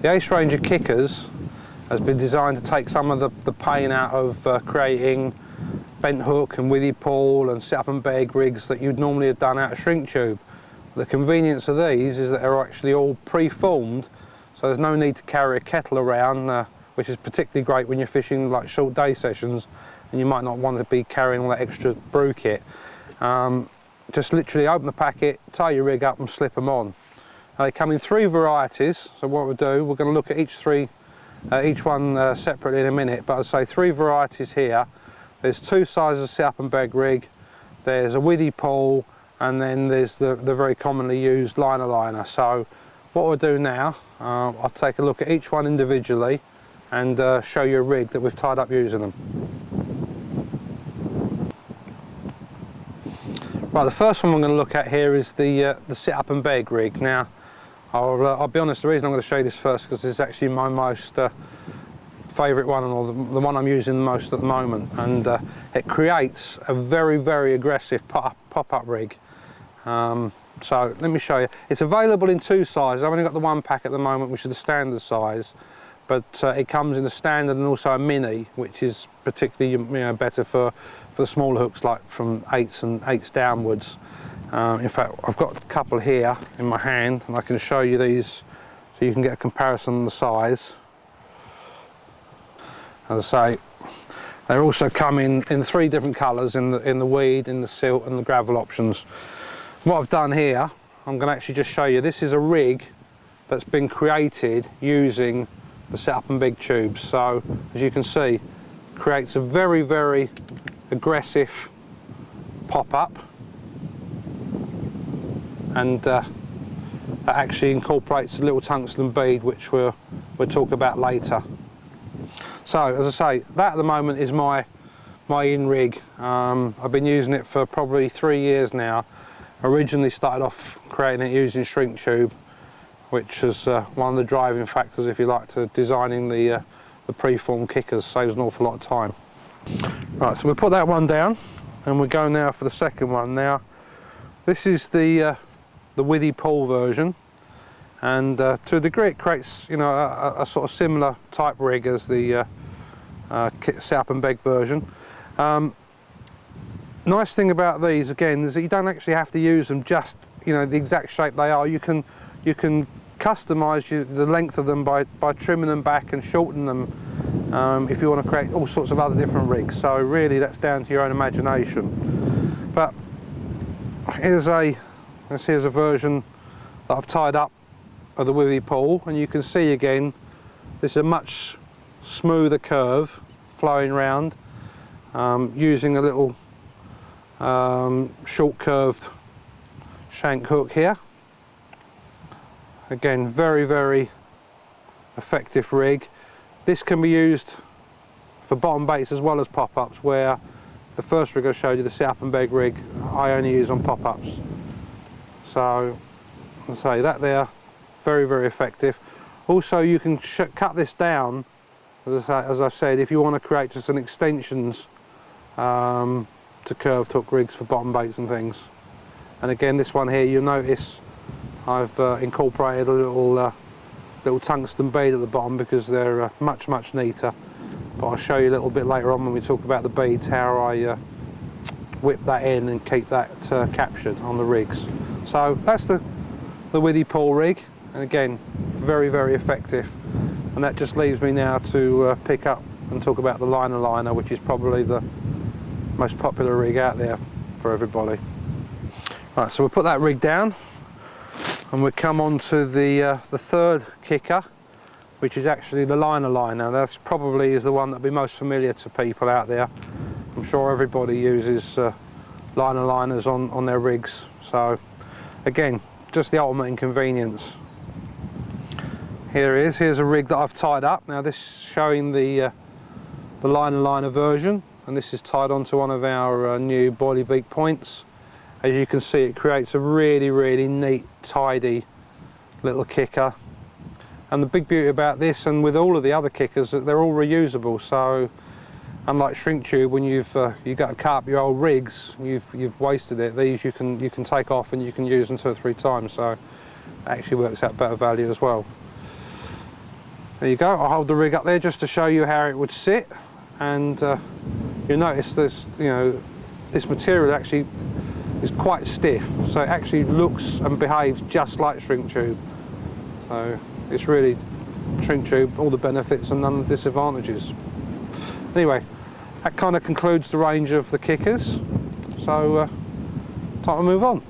The Ace Ranger kickers has been designed to take some of the pain out of creating bent hook and withy pull and sit up and beg rigs that you'd normally have done out of shrink tube. The convenience of these is that they're actually all pre-formed, so there's no need to carry a kettle around, which is particularly great when you're fishing like short day sessions and you might not want to be carrying all that extra brew kit. Just literally open the packet, tie your rig up and slip them on. Now, they come in 3 varieties, so what we'll do, we're going to look at each one separately in a minute, but I'd say 3 varieties here. There's 2 sizes of sit up and beg rig, there's a withy pull, and then there's the very commonly used liner. So what we'll do now, I'll take a look at each one individually and show you a rig that we've tied up using them. Right, the first one we're going to look at here is the sit up and beg rig. Now, I'll be honest, the reason I'm going to show you this first because it's actually my most favourite one, or the one I'm using the most at the moment, and it creates a very aggressive pop-up rig. So let me show you. It's available in 2 sizes. I've only got the 1 pack at the moment, which is the standard size, but it comes in a standard and also a mini, which is particularly better for the smaller hooks, like from 8s downwards. In fact, I've got a couple here in my hand, and I can show you these so you can get a comparison on the size. As I say, they also come in 3 different colours, in the weed, in the silt and the gravel options. What I've done here, I'm going to actually just show you, this is a rig that's been created using the sit up and beg tubes. So as you can see, creates a very aggressive pop-up, and that actually incorporates a little tungsten bead, which we'll talk about later. So as I say, that at the moment is my in rig. I've been using it for probably 3 years now. Originally started off creating it using shrink tube, which is one of the driving factors, if you like, to designing the pre-formed kickers. Saves an awful lot of time. Right, so we'll put that one down and we'll go now for the second one. Now, this is the withy pull version, and to a degree it creates a sort of similar type rig as the sit up and beg version. Nice thing about these again is that you don't actually have to use them just the exact shape they are. You can customise the length of them by trimming them back and shortening them if you want to create all sorts of other different rigs. So really that's down to your own imagination. But here's a version that I've tied up of the withy pull, and you can see again this is a much smoother curve flowing round, using a little short curved shank hook here. Again, very effective rig. This can be used for bottom baits as well as pop-ups, where the first rig I showed you, the sit up and beg rig, I only use on pop-ups. So I'll say that there, very effective. Also, you can cut this down, as I've said, if you want to create just an extensions to curved hook rigs for bottom baits and things. And again, this one here, you'll notice I've incorporated a little tungsten bead at the bottom because they're much neater. But I'll show you a little bit later on when we talk about the beads how I whip that in and keep that captured on the rigs. So that's the withy pull rig, and again, very effective. And that just leaves me now to pick up and talk about the liner, which is probably the most popular rig out there for everybody. Right, so we'll put that rig down and we'll come on to the third kicker, which is actually the liner. Now that's probably is the one that'll be most familiar to people out there. I'm sure everybody uses liners on their rigs. So again, just the ultimate inconvenience. Here's a rig that I've tied up. Now this is showing the liner version, and this is tied onto one of our new boilie beak points. As you can see, it creates a really neat, tidy little kicker. And the big beauty about this, and with all of the other kickers, that they're all reusable. So unlike shrink tube, when you've got to cut up your old rigs, you've wasted it. These you can take off and you can use them 2 or 3 times. So it actually works out better value as well. There you go. I'll hold the rig up there just to show you how it would sit, and you'll notice this, this material actually is quite stiff, so it actually looks and behaves just like shrink tube. So it's really shrink tube, all the benefits and none of the disadvantages. Anyway, that kind of concludes the range of the kickers, so time to move on.